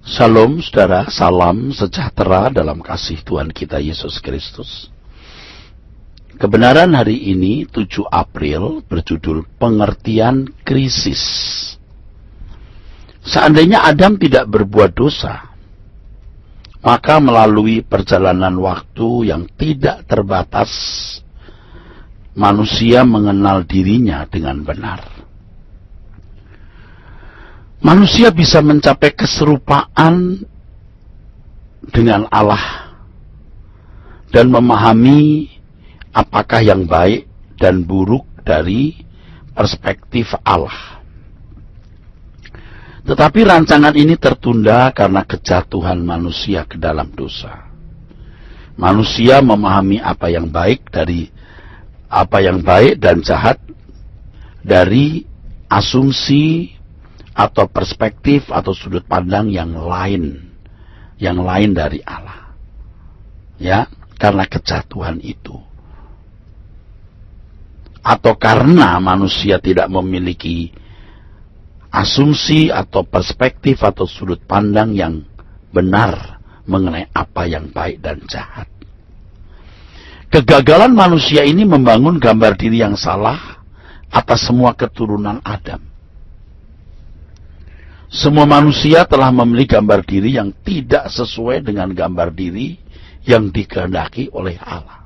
Shalom saudara, salam sejahtera dalam kasih Tuhan kita Yesus Kristus. Kebenaran hari ini 7 April berjudul pengertian krisis. Seandainya Adam tidak berbuat dosa, maka melalui perjalanan waktu yang tidak terbatas, manusia mengenal dirinya dengan benar. Manusia bisa mencapai keserupaan dengan Allah dan memahami apakah yang baik dan buruk dari perspektif Allah. Tetapi rancangan ini tertunda karena kejatuhan manusia ke dalam dosa. Manusia memahami apa yang baik dan jahat dari asumsi atau perspektif atau sudut pandang yang lain dari Allah. Ya, karena kejatuhan itu. Atau karena manusia tidak memiliki asumsi atau perspektif atau sudut pandang yang benar mengenai apa yang baik dan jahat. Kegagalan manusia ini membangun gambar diri yang salah atas semua keturunan Adam. Semua manusia telah memiliki gambar diri yang tidak sesuai dengan gambar diri yang dikehendaki oleh Allah.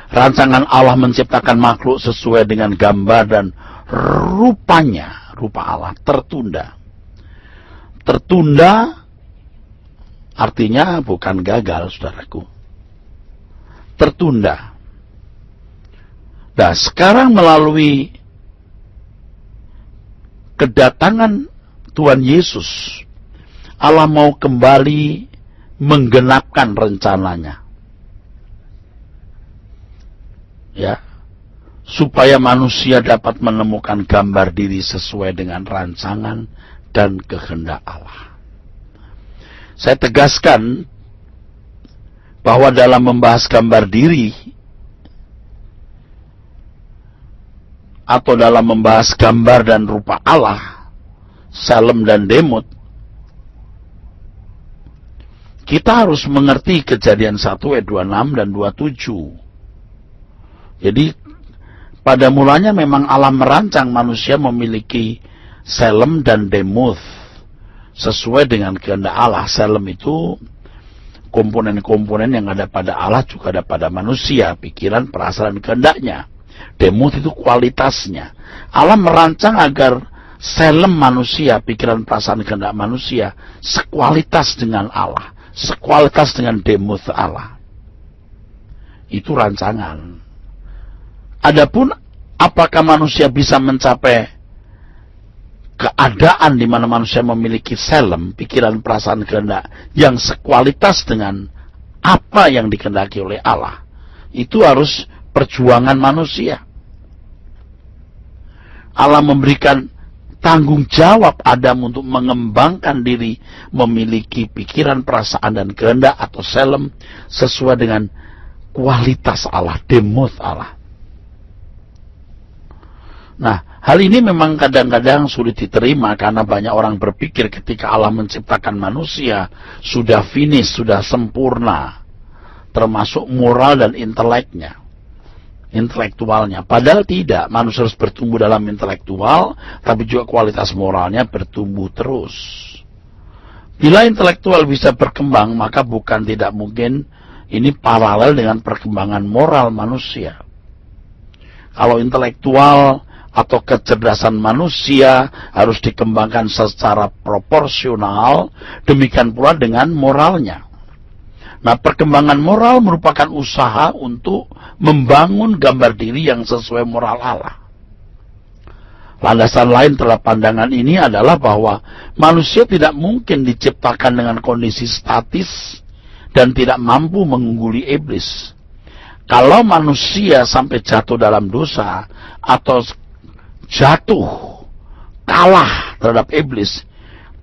Rancangan Allah menciptakan makhluk sesuai dengan gambar dan rupanya, rupa Allah, tertunda. Tertunda artinya bukan gagal, saudaraku. Tertunda. Nah, sekarang melalui kedatangan Tuhan Yesus, Allah mau kembali menggenapkan rencananya. Ya, supaya manusia dapat menemukan gambar diri sesuai dengan rancangan dan kehendak Allah. Saya tegaskan bahwa dalam membahas gambar diri atau dalam membahas gambar dan rupa Allah, Salem dan Demut, kita harus mengerti Kejadian 1 ayat 26 dan 27. Jadi pada mulanya memang Allah merancang manusia memiliki Salem dan Demut sesuai dengan kehendak Allah. Salem itu komponen-komponen yang ada pada Allah juga ada pada manusia, pikiran, perasaan, dan kehendaknya. Demut itu kualitasnya. Allah merancang agar Salem manusia, pikiran, perasaan, kehendak manusia sekualitas dengan Allah, sekualitas dengan Demut Allah. Itu rancangan. Adapun apakah manusia bisa mencapai keadaan di mana manusia memiliki Salem, pikiran, perasaan, kehendak yang sekualitas dengan apa yang dikehendaki oleh Allah, itu harus perjuangan manusia. Allah memberikan tanggung jawab Adam untuk mengembangkan diri, memiliki pikiran, perasaan, dan kehendak atau Salem sesuai dengan kualitas Allah, Demut Allah. Nah, hal ini memang kadang-kadang sulit diterima karena banyak orang berpikir ketika Allah menciptakan manusia sudah finish, sudah sempurna, termasuk moral dan intelektualnya. Padahal tidak, manusia harus bertumbuh dalam intelektual, tapi juga kualitas moralnya bertumbuh terus. Bila intelektual bisa berkembang, maka bukan tidak mungkin ini paralel dengan perkembangan moral manusia. Kalau intelektual atau kecerdasan manusia harus dikembangkan secara proporsional, demikian pula dengan moralnya. Nah, perkembangan moral merupakan usaha untuk membangun gambar diri yang sesuai moral Allah. Landasan lain terhadap pandangan ini adalah bahwa manusia tidak mungkin diciptakan dengan kondisi statis dan tidak mampu mengungguli iblis. Kalau manusia sampai jatuh dalam dosa atau jatuh kalah terhadap iblis,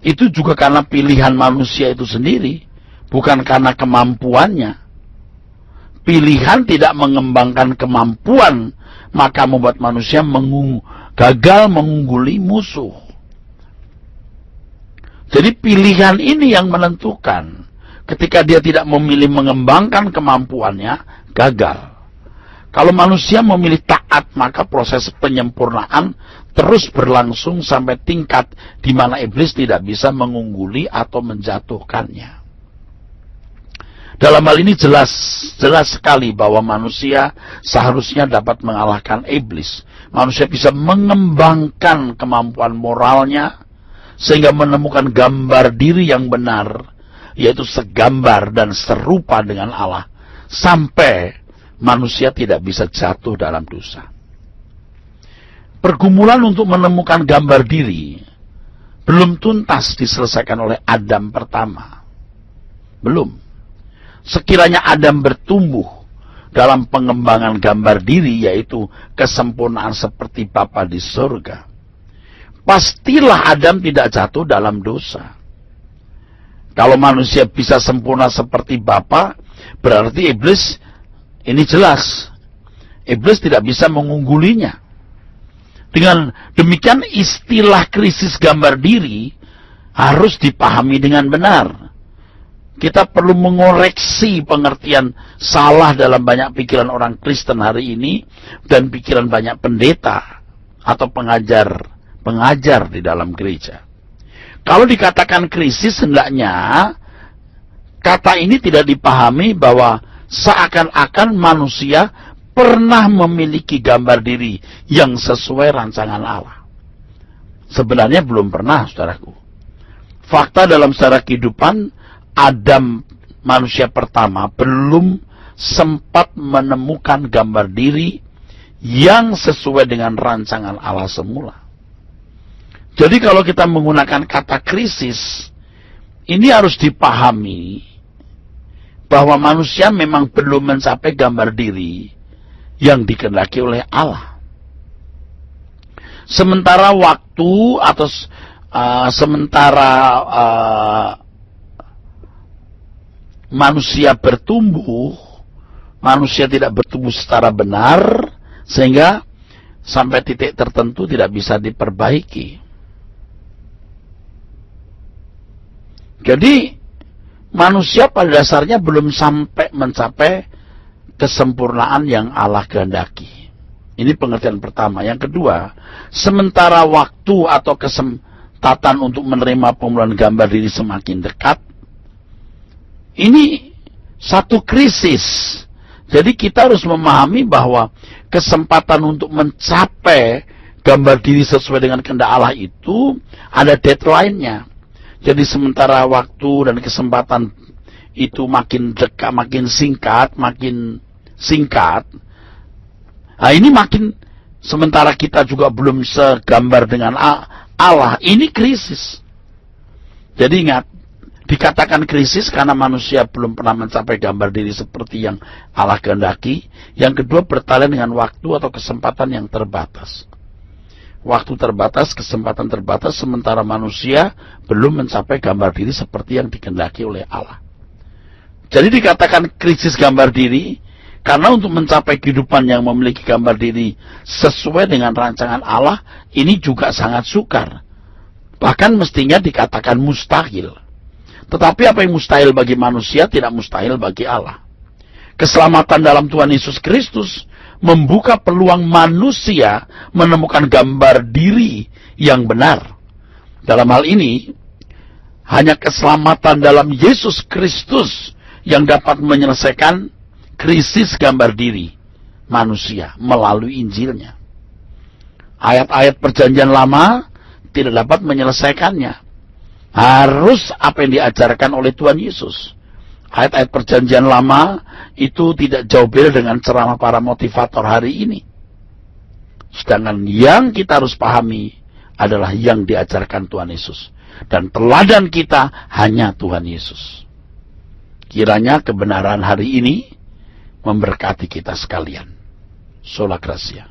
itu juga karena pilihan manusia itu sendiri, bukan karena kemampuannya. Pilihan tidak mengembangkan kemampuan, maka membuat manusia gagal mengungguli musuh. Jadi pilihan ini yang menentukan. Ketika dia tidak memilih mengembangkan kemampuannya, gagal. Kalau manusia memilih taat, maka proses penyempurnaan terus berlangsung sampai tingkat di mana iblis tidak bisa mengungguli atau menjatuhkannya. Dalam hal ini jelas sekali bahwa manusia seharusnya dapat mengalahkan iblis. Manusia bisa mengembangkan kemampuan moralnya sehingga menemukan gambar diri yang benar, yaitu segambar dan serupa dengan Allah, sampai manusia tidak bisa jatuh dalam dosa. Pergumulan untuk menemukan gambar diri belum tuntas diselesaikan oleh Adam pertama. Belum. Sekiranya Adam bertumbuh dalam pengembangan gambar diri, yaitu kesempurnaan seperti Bapa di surga, pastilah Adam tidak jatuh dalam dosa. Kalau manusia bisa sempurna seperti Bapa, berarti iblis, ini jelas, iblis tidak bisa mengunggulinya. Dengan demikian istilah krisis gambar diri harus dipahami dengan benar. Kita perlu mengoreksi pengertian salah dalam banyak pikiran orang Kristen hari ini dan pikiran banyak pendeta atau pengajar di dalam gereja. Kalau dikatakan krisis, hendaknya kata ini tidak dipahami bahwa seakan-akan manusia pernah memiliki gambar diri yang sesuai rancangan Allah. Sebenarnya belum pernah, saudaraku. Fakta dalam sejarah kehidupan, Adam manusia pertama belum sempat menemukan gambar diri yang sesuai dengan rancangan Allah semula. Jadi kalau kita menggunakan kata krisis, ini harus dipahami bahwa manusia memang belum mencapai gambar diri yang dikehendaki oleh Allah. Sementara waktu atau manusia bertumbuh, manusia tidak bertumbuh secara benar, sehingga sampai titik tertentu tidak bisa diperbaiki. Jadi manusia pada dasarnya belum sampai mencapai kesempurnaan yang Allah kehendaki. Ini pengertian pertama. Yang kedua, sementara waktu atau kesempatan untuk menerima pemulihan gambar diri semakin dekat, ini satu krisis. Jadi kita harus memahami bahwa kesempatan untuk mencapai gambar diri sesuai dengan kehendak Allah itu ada deadline-nya. Jadi sementara waktu dan kesempatan itu makin dekat, makin singkat. Nah ini makin, sementara kita juga belum segambar dengan Allah, ini krisis. Jadi ingat, dikatakan krisis karena manusia belum pernah mencapai gambar diri seperti yang Allah kehendaki. Yang kedua, bertalian dengan waktu atau kesempatan yang terbatas. Waktu terbatas, kesempatan terbatas, sementara manusia belum mencapai gambar diri seperti yang dikehendaki oleh Allah. Jadi dikatakan krisis gambar diri karena untuk mencapai kehidupan yang memiliki gambar diri sesuai dengan rancangan Allah, ini juga sangat sukar. Bahkan mestinya dikatakan mustahil. Tetapi apa yang mustahil bagi manusia tidak mustahil bagi Allah. Keselamatan dalam Tuhan Yesus Kristus membuka peluang manusia menemukan gambar diri yang benar. Dalam hal ini, hanya keselamatan dalam Yesus Kristus yang dapat menyelesaikan krisis gambar diri manusia melalui Injilnya. Ayat-ayat perjanjian lama tidak dapat menyelesaikannya. Harus apa yang diajarkan oleh Tuhan Yesus. Ayat-ayat perjanjian lama itu tidak jauh beda dengan ceramah para motivator hari ini. Sedangkan yang kita harus pahami adalah yang diajarkan Tuhan Yesus. Dan teladan kita hanya Tuhan Yesus. Kiranya kebenaran hari ini memberkati kita sekalian. Sola Gracia.